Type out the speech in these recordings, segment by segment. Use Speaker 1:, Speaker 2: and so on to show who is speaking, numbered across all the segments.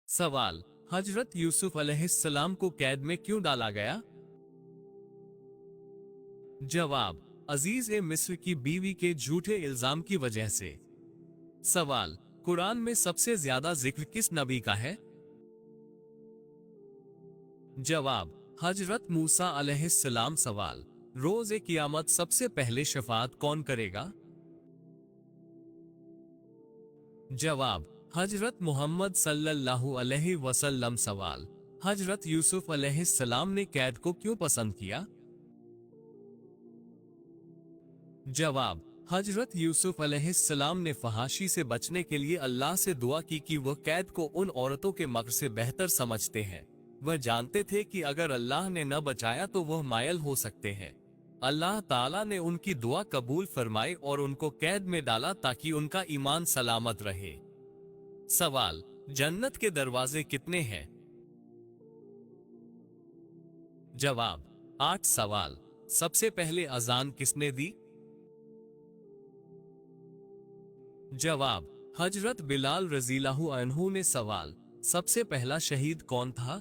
Speaker 1: सवाल, हजरत यूसुफ अलैहिस्सलाम को कैद में क्यों डाला गया? जवाब, अजीज ए मिस्र की बीवी के झूठे इल्जाम की वजह से। सवाल, कुरान में सबसे ज्यादा जिक्र किस नबी का है? जवाब, हजरत मूसा अलैहिस्सलाम। सवाल, रोज़ क़यामत सबसे पहले शफाअत कौन करेगा? जवाब, हजरत मोहम्मद सल्लल्लाहु अलैहि वसल्लम। सवाल, हजरत यूसुफ अलैहिस्सलाम ने कैद को क्यों पसंद किया? जवाब, हजरत यूसुफ अलैहिस्सलाम ने फहाशी से बचने के लिए अल्लाह से दुआ की कि वह कैद को उन औरतों के मक्र से बेहतर समझते हैं। वह जानते थे कि अगर अल्लाह ने न बचाया तो वह मायल हो सकते हैं। अल्लाह ताला ने उनकी दुआ कबूल फरमाई और उनको कैद में डाला ताकि उनका ईमान सलामत रहे। सवाल, जन्नत के दरवाजे कितने हैं? जवाब, 8 सवाल, सबसे पहले अजान किसने दी? जवाब, हजरत बिलाल रज़ियल्लाहु अन्हु ने। सवाल, सबसे पहला शहीद कौन था?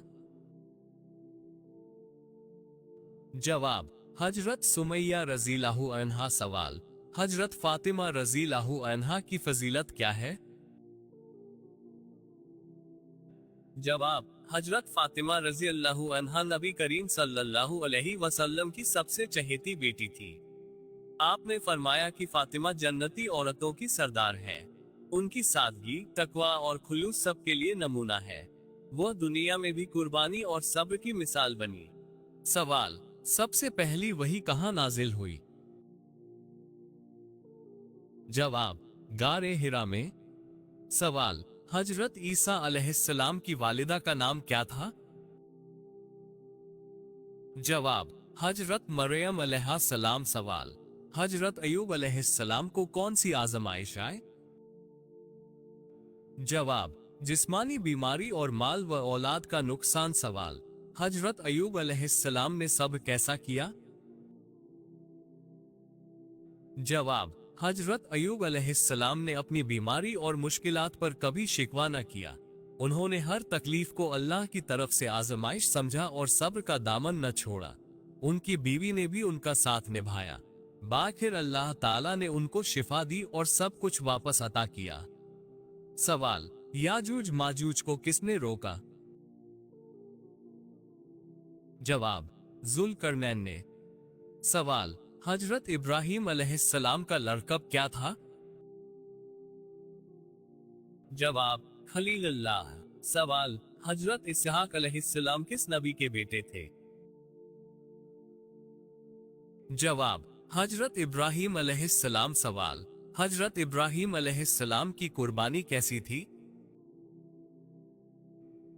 Speaker 1: जवाब, हजरत सुमैया रज़ियल्लाहु अन्हा। सवाल, हजरत फातिमा रज़ियल्लाहु अन्हा की फजीलत क्या है? जवाब, हजरत फातिमा रज़ियल्लाहु अन्हा नबी करीम सल्लल्लाहु अलैहि वसल्लम की सबसे चहेती बेटी थी। आपने फरमाया कि फातिमा जन्नती औरतों की सरदार है। उनकी सादगी, तकवा और खुलूस सबके लिए नमूना है। वह दुनिया में भी कुर्बानी और सब्र की मिसाल बनी। सवाल, सबसे पहली वही कहाँ नाजिल हुई? जवाब, गारे हिरा में। सवाल, हजरत ईसा अलैहिस्सलाम की वालिदा का नाम क्या था? जवाब, हजरत मरियम अलैहिस्सलाम। सवाल, हजरत अयूब अलैहिस्सलाम को कौन सी आजमाइश आई? जवाब, जिस्मानी बीमारी और माल व औलाद का नुकसान। सवाल, हजरत अयूब अलैहिस्सलाम ने सब्र कैसा किया? जवाब, हजरत अयूब अलैहिस्सलाम ने अपनी बीमारी और मुश्किलात पर कभी शिकवा न किया। उन्होंने हर तकलीफ को अल्लाह की तरफ से आजमाइश समझा और सब्र का दामन न छोड़ा। उनकी बीवी ने भी उनका साथ निभाया। बाखिर अल्लाह ताला ने उनको शिफा दी और सब कुछ वापस अता किया। सवाल, याजूज माजूज को किसने रोका? जवाब, जुल्करनैन ने। सवाल, हजरत इब्राहीम अलैहिस्सलाम का लक़ब क्या था? जवाब, खलीलुल्लाह। सवाल, हजरत इसहाक अलैहिस्सलाम किस नबी के बेटे थे? जवाब, हजरत इब्राहीम अलैहिस्सलाम। सवाल, हजरत इब्राहीम अलैहिस्सलाम की कुर्बानी कैसी थी?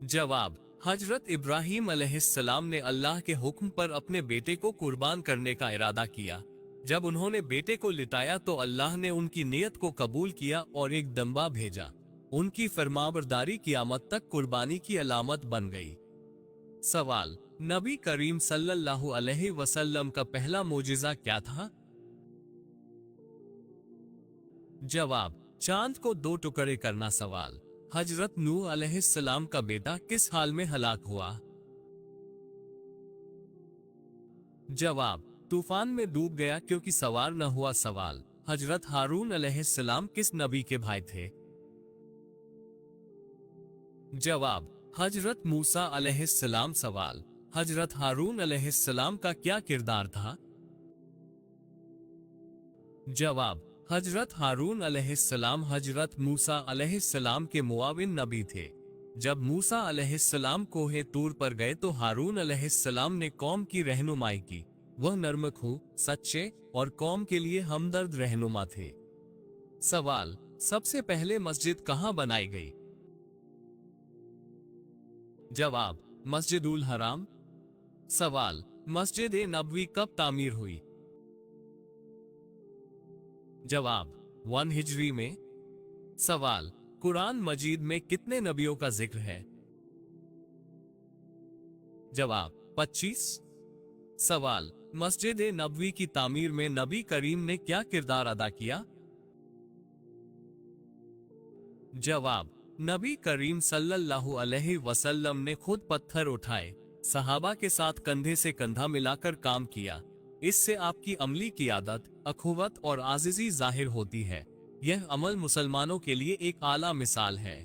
Speaker 1: जवाब, हजरत इब्राहीम अलैहिस्सलाम ने अल्लाह के हुक्म पर अपने बेटे को कुर्बान करने का इरादा किया। जब उन्होंने बेटे को लिटाया तो अल्लाह ने उनकी नियत को कबूल किया और एक दंबा भेजा। उनकी फरमाबरदारी क़यामत तक कुर्बानी की अलामत बन गई। सवाल, नबी करीम सल्लल्लाहु अलैहि वसल्लम का पहला मोजिज़ा क्या था? जवाब, चांद को 2 टुकड़े करना। सवाल, हजरत नूह अलैहिस्सलाम का बेटा किस हाल में हलाक हुआ? जवाब, तूफान में डूब गया क्योंकि सवार न हुआ। सवाल, हजरत हारून अलैहिस्सलाम किस नबी के भाई थे? जवाब, हजरत मूसा अलैहिस्सलाम। सवाल, हजरत हारून अलैहिस्सलाम का क्या किरदार था? जवाब, हजरत हारून अलैहिस्सलाम हजरत मूसा अलैहिस्सलाम के मुआविन नबी थे। जब मूसा अलैहिस्सलाम कोहे तूर पर गए तो हारून अलैहिस्सलाम ने कौम की रहनुमाई की। वह नर्मखू, सच्चे और कौम के लिए हमदर्द रहनुमा थे। सवाल, सबसे पहले मस्जिद कहाँ बनाई गई? जवाब, मस्जिदुल हराम। सवाल, मस्जिद ए नबवी कब तामीर हुई? जवाब, 1 हिजरी में। सवाल, कुरान मजीद में कितने नबियों का जिक्र है? जवाब, 25। सवाल, मस्जिद ए नबवी की तामीर में नबी करीम ने क्या किरदार अदा किया? जवाब, नबी करीम सल्लल्लाहु अलैहि वसल्लम ने खुद पत्थर उठाए, सहाबा के साथ कंधे से कंधा मिलाकर काम किया। इससे आपकी अमली की आदत, अखुवत और आजिजी जाहिर होती है। यह अमल मुसलमानों के लिए एक आला मिसाल है।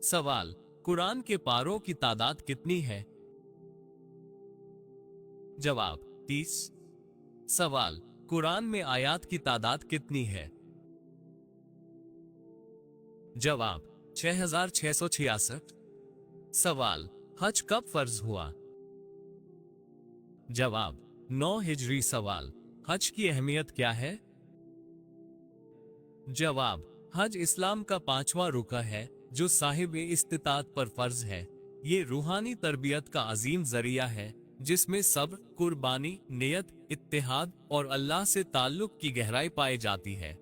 Speaker 1: सवाल, कुरान के पारों की तादाद कितनी है? जवाब, 30। सवाल, कुरान में आयात की तादाद कितनी है? जवाब, 6666। सवाल, हज कब फर्ज हुआ? जवाब, 9 हिजरी। सवाल, हज की अहमियत क्या है? जवाब, हज इस्लाम का 5वां रुकन है जो साहिब इस्तिताअत पर फर्ज है। ये रूहानी तरबियत का अजीम जरिया है जिसमें सब्र, कुर्बानी, नियत, इत्तेहाद और अल्लाह से ताल्लुक की गहराई पाई जाती है।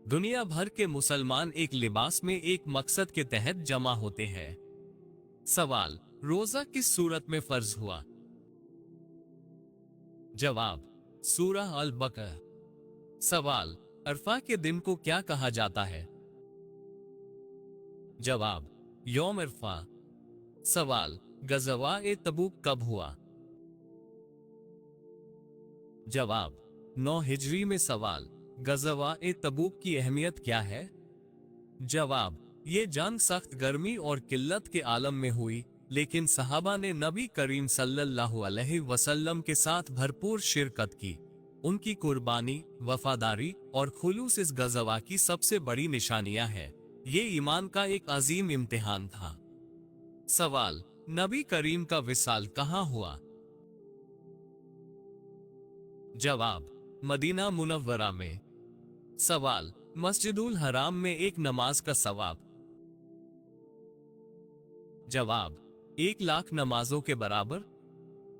Speaker 1: दुनिया भर के मुसलमान एक लिबास में एक मकसद के तहत जमा होते हैं। सवाल, रोजा किस सूरत में फर्ज हुआ? जवाब, सूरह अल बकरा। सवाल, अरफा के दिन को क्या कहा जाता है? जवाब, यौम अरफा। सवाल, गज़वा ए तबूक कब हुआ? जवाब, 9 हिजरी में। सवाल, गज़वा ए तबूक की अहमियत क्या है? जवाब, ये जंग सख्त गर्मी और किल्लत के आलम में हुई, लेकिन सहाबा ने नबी करीम सल्लल्लाहु अलैहि वसल्लम के साथ भरपूर शिरकत की। उनकी कुर्बानी, वफादारी और खुलूस इस गज़वा की सबसे बड़ी निशानियां हैं। ये ईमान का एक अजीम इम्तिहान था। सवाल, नबी करीम का विसाल कहाँ हुआ? जवाब, मदीना मुनव्वरा में। सवाल, मस्जिदुल हराम में एक नमाज का सवाब? जवाब, 1,00,000 नमाजों के बराबर।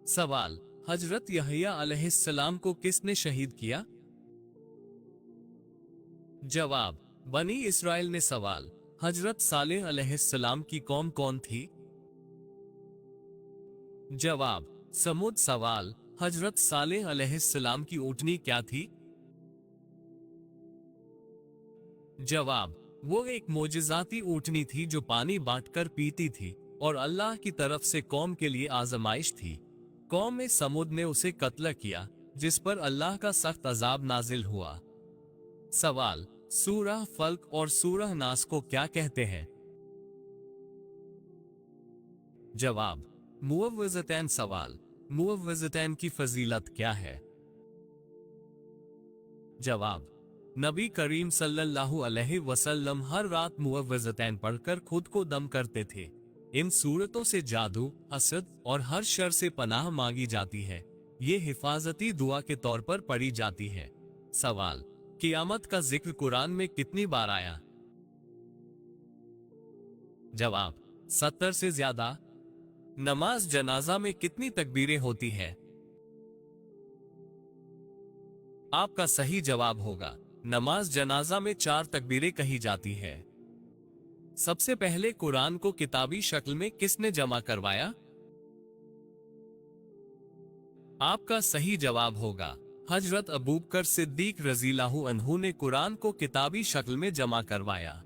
Speaker 1: सवाल, हजरत यहया अलैहिस्सलाम को किसने शहीद किया? जवाब, बनी इस्राइल ने। सवाल, हजरत सालेह अलैहिस्सलाम की कौम कौन थी? जवाब, समुद। सवाल, हजरत सालेह अलैहिस्सलाम की ऊँटनी क्या थी? जवाब, वो एक मोजिजाती ऊँटनी थी जो पानी बांटकर पीती थी और अल्लाह की तरफ से कौम के लिए आजमाइश थी। कौम में समुद ने उसे कत्ल किया, जिस पर अल्लाह का सख्त अजाब नाजिल हुआ। सवाल, सूरह फल्क और सूरह नास को क्या कहते हैं? जवाब, मुअव्विज़तैन। सवाल, मुअव्विज़तैन की फजीलत क्या है? जवाब, नबी करीम सल्लल्लाहु अलैहि वसल्लम हर रात मुअव्विज़तैन पढ़कर खुद को दम करते थे। इन सूरतों से जादू, हसद और हर शर से पनाह मांगी जाती है। ये हिफाजती दुआ के तौर पर पढ़ी जाती है। सवाल, क़ियामत का जिक्र कुरान में कितनी बार आया? जवाब, 70 से ज्यादा। नमाज जनाजा में कितनी तकबीरें होती हैं? आपका सही जवाब होगा, नमाज जनाजा में 4 तकबीरें कही जाती है। सबसे पहले कुरान को किताबी शक्ल में किसने जमा करवाया? आपका सही जवाब होगा, हजरत अबू बकर सिद्दीक रज़ियल्लाहु अन्हु ने कुरान को किताबी शक्ल में जमा करवाया।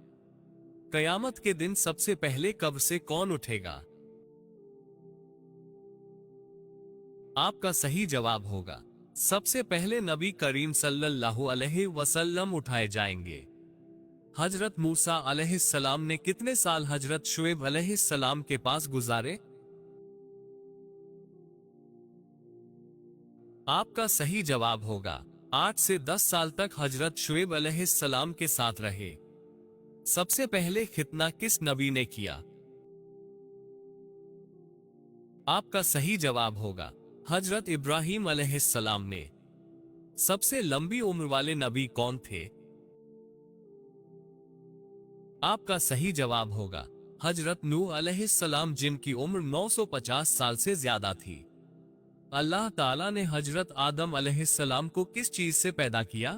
Speaker 1: कयामत के दिन सबसे पहले कब्र से कौन उठेगा? आपका सही जवाब होगा, सबसे पहले नबी करीम सल्लल्लाहु अलैहि वसल्लम उठाए जाएंगे। हजरत मूसा अलैहिस्सलाम ने कितने साल हजरत शुएब अलैहिस्सलाम के पास गुजारे? आपका सही जवाब होगा, 8 से 10 साल तक हजरत शुएब अलैहिस्सलाम के साथ रहे। सबसे पहले खितना किस नबी ने किया? आपका सही जवाब होगा, हजरत इब्राहीम अलैहिस्सलाम ने। सबसे लंबी उम्र वाले नबी कौन थे? आपका सही जवाब होगा, हजरत नूह अलैहिस्सलाम, जिनकी उम्र 950 साल से ज्यादा थी। अल्लाह ताला ने हजरत आदम अलैहिस्सलाम को किस चीज से पैदा किया?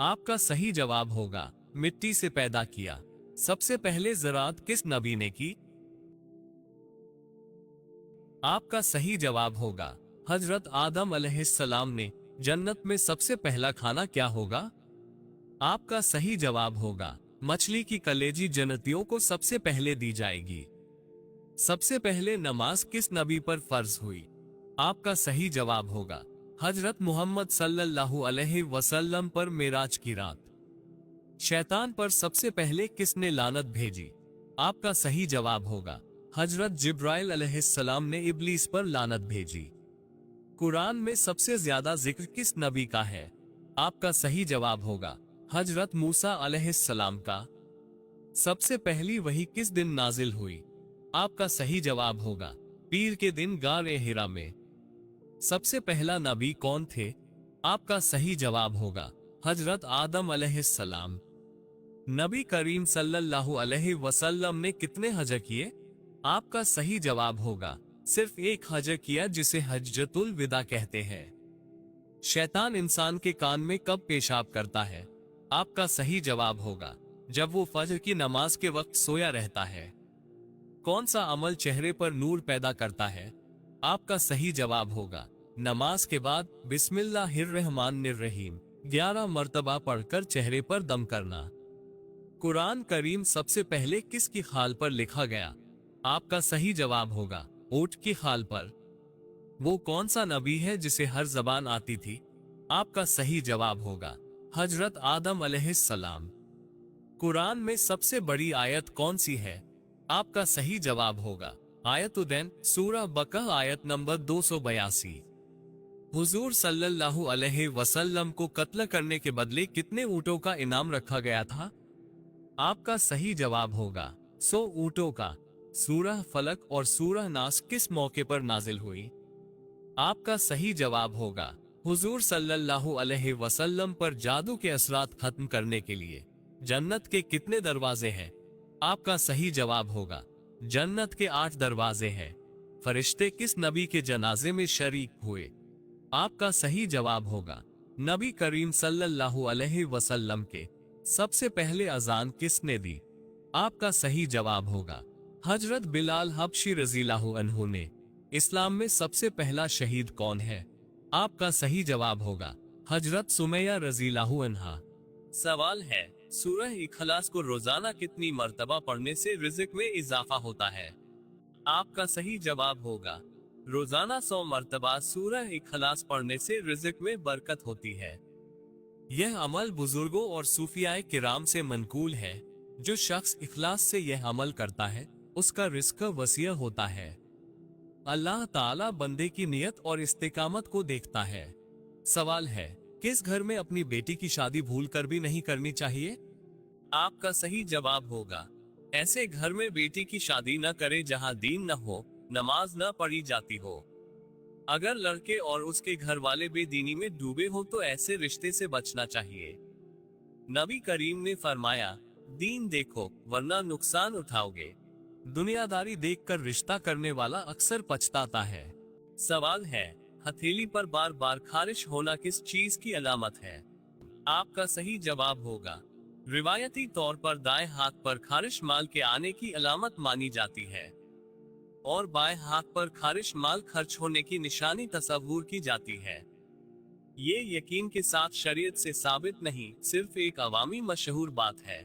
Speaker 1: आपका सही जवाब होगा, मिट्टी से पैदा किया। सबसे पहले ज़राअत किस नबी ने की? आपका सही जवाब होगा, हजरत आदम अलैहिस्सलाम ने। जन्नत में सबसे पहला खाना क्या होगा? आपका सही जवाब होगा मछली की कलेजी जन्नतियों को सबसे पहले दी जाएगी। सबसे पहले नमाज किस नबी पर फर्ज हुई? आपका सही जवाब होगा हजरत मोहम्मद सल्लल्लाहु अलैहि वसल्लम पर मेराज की रात। शैतान पर सबसे पहले किसने लानत भेजी? आपका सही जवाब होगा हजरत जिब्राइल अलैहिस्सलाम ने इब्लीस पर लानत भेजी। कुरान में सबसे ज्यादा जिक्र किस नबी का है? आपका सही जवाब होगा हजरत मूसा अलैहिस्सलाम का। सबसे पहली वही किस दिन नाजिल हुई? आपका सही जवाब होगा पीर के दिन गारे हिरा में। सबसे पहला नबी कौन थे? आपका सही जवाब होगा हजरत आदम अलैहिस्सलाम। नबी करीम सल्लल्लाहु अलैहि वसल्लम ने कितने हज किए? आपका सही जवाब होगा सिर्फ एक हज किया, जिसे हज्जतुल विदा कहते हैं। शैतान इंसान के कान में कब पेशाब करता है? आपका सही जवाब होगा जब वो फजर की नमाज के वक्त सोया रहता है। कौन सा अमल चेहरे पर नूर पैदा करता है? आपका सही जवाब होगा नमाज के बाद बिस्मिल्लाहिर्रहमानिर्रहीम 11 मर्तबा पढ़कर चेहरे पर दम करना। कुरान करीम सबसे पहले किसकी खाल पर लिखा गया? आपका सही जवाब होगा ऊंट की खाल पर। वो कौन सा नबी है जिसे हर जबान आती थी? आपका सही जवाब होगा हजरत आदम अलैहिस्सलाम। कुरान में सबसे बड़ी आयत कौन सी है? आपका सही जवाब होगा आयतुदैन सूरह बकरा आयत नंबर 282। हुजूर सल्लल्लाहु अलैहि वसल्लम को कत्ल करने के बदले कितने ऊँटों का इनाम रखा गया था? आपका सही जवाब होगा 100 ऊँटों का। सूरह फलक और सूरह नास किस मौके पर नाजिल हुई? आपका सही जवाब होगा हुजूर सल्लल्लाहु अलैहि वसल्लम पर जादू के असरात खत्म करने के लिए। जन्नत के कितने दरवाजे हैं? आपका सही जवाब होगा जन्नत के 8 दरवाजे हैं। फरिश्ते किस नबी के जनाजे में शरीक हुए? आपका सही जवाब होगा नबी करीम सल्लल्लाहु अलैहि वसल्लम के। सबसे पहले अजान किसने दी? आपका सही जवाब होगा हजरत बिलाल हबशी रज़ियल्लाहु अन्हु ने। इस्लाम में सबसे पहला शहीद कौन है? आपका सही जवाब होगा हजरत सुमैया रज़ियल्लाहु अन्हा। सवाल है सूरह इखलास को रोजाना कितनी मर्तबा पढ़ने से रिज़्क में इजाफा होता है? आपका सही जवाब होगा रोजाना 100 मर्तबा सूरह इखलास पढ़ने से रिज़्क में बरकत होती है। यह अमल बुजुर्गों और सूफियाए किराम से मनकूल है। जो शख्स इखलास से यह अमल करता है उसका रिज़्क वसीअ होता है। अल्लाह ताला बंदे की नियत और इस्तिकामत को देखता है। सवाल है किस घर में अपनी बेटी की शादी भूल कर भी नहीं करनी चाहिए? आपका सही जवाब होगा ऐसे घर में बेटी की शादी न करे जहां दीन न हो, नमाज न पढ़ी जाती हो। अगर लड़के और उसके घर वाले बेदीनी में डूबे हो तो ऐसे रिश्ते से बचना चाहिए। नबी करीम ने फरमाया दीन देखो वरना नुकसान उठाओगे। दुनियादारी देखकर रिश्ता करने वाला अक्सर पछताता है। सवाल है हथेली पर बार बार खारिश होना किस चीज की अलामत है? आपका सही जवाब होगा रिवायती तौर पर दाएं हाथ पर खारिश माल के आने की अलामत मानी जाती है और बाएं हाथ पर खारिश माल खर्च होने की निशानी तस्वूर की जाती है। ये यकीन के साथ शरीयत से साबित नहीं, सिर्फ एक अवामी मशहूर बात है।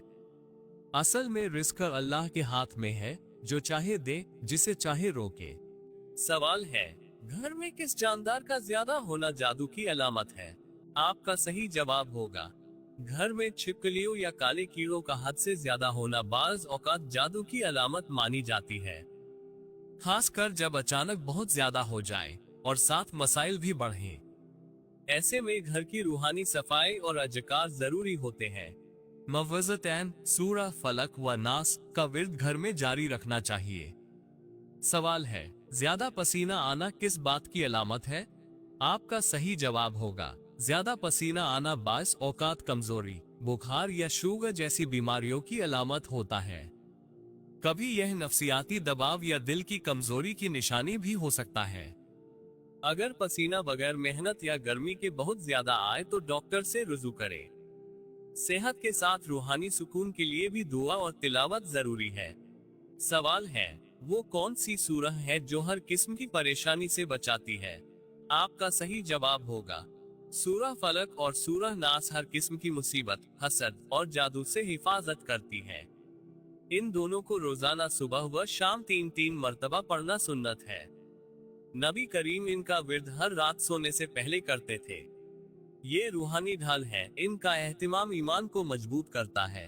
Speaker 1: असल में रिज़्क अल्लाह के हाथ में है, जो चाहे दे, जिसे चाहे रोके। सवाल है घर में किस जानदार का ज्यादा होना जादू की अलामत है? आपका सही जवाब होगा घर में छिपकलियों या काले कीड़ों का हद से ज्यादा होना बाज़ औकात जादू की अलामत मानी जाती है, खासकर जब अचानक बहुत ज्यादा हो जाए और साथ मसाइल भी बढ़ें। ऐसे में घर की रूहानी सफाई और अज़कार जरूरी होते हैं। मवज़तैन सूरह फलक व नास का विर्द घर में जारी रखना चाहिए। सवाल है ज्यादा पसीना आना किस बात की अलामत है? आपका सही जवाब होगा ज्यादा पसीना आना बाइस औकात कमजोरी, बुखार या शुगर जैसी बीमारियों की अलामत होता है। कभी यह नफ्सियाती दबाव या दिल की कमजोरी की निशानी भी हो सकता है। अगर पसीना बगैर मेहनत या गर्मी के बहुत ज्यादा आए तो डॉक्टर से रुजू करें। सेहत के साथ रूहानी सुकून के लिए भी दुआ और तिलावत जरूरी है। सवाल है वो कौन सी सूरह है जो हर किस्म की परेशानी से बचाती है? आपका सही जवाब होगा सूरह फलक और सूरह नास हर किस्म की मुसीबत, हसद और जादू से हिफाजत करती है। इन दोनों को रोजाना सुबह व शाम 3-3 मर्तबा पढ़ना सुन्नत है। नबी करीम इनका विर्द हर रात सोने से पहले करते थे। ये रूहानी ढाल है, इनका एहतिमाम ईमान को मजबूत करता है।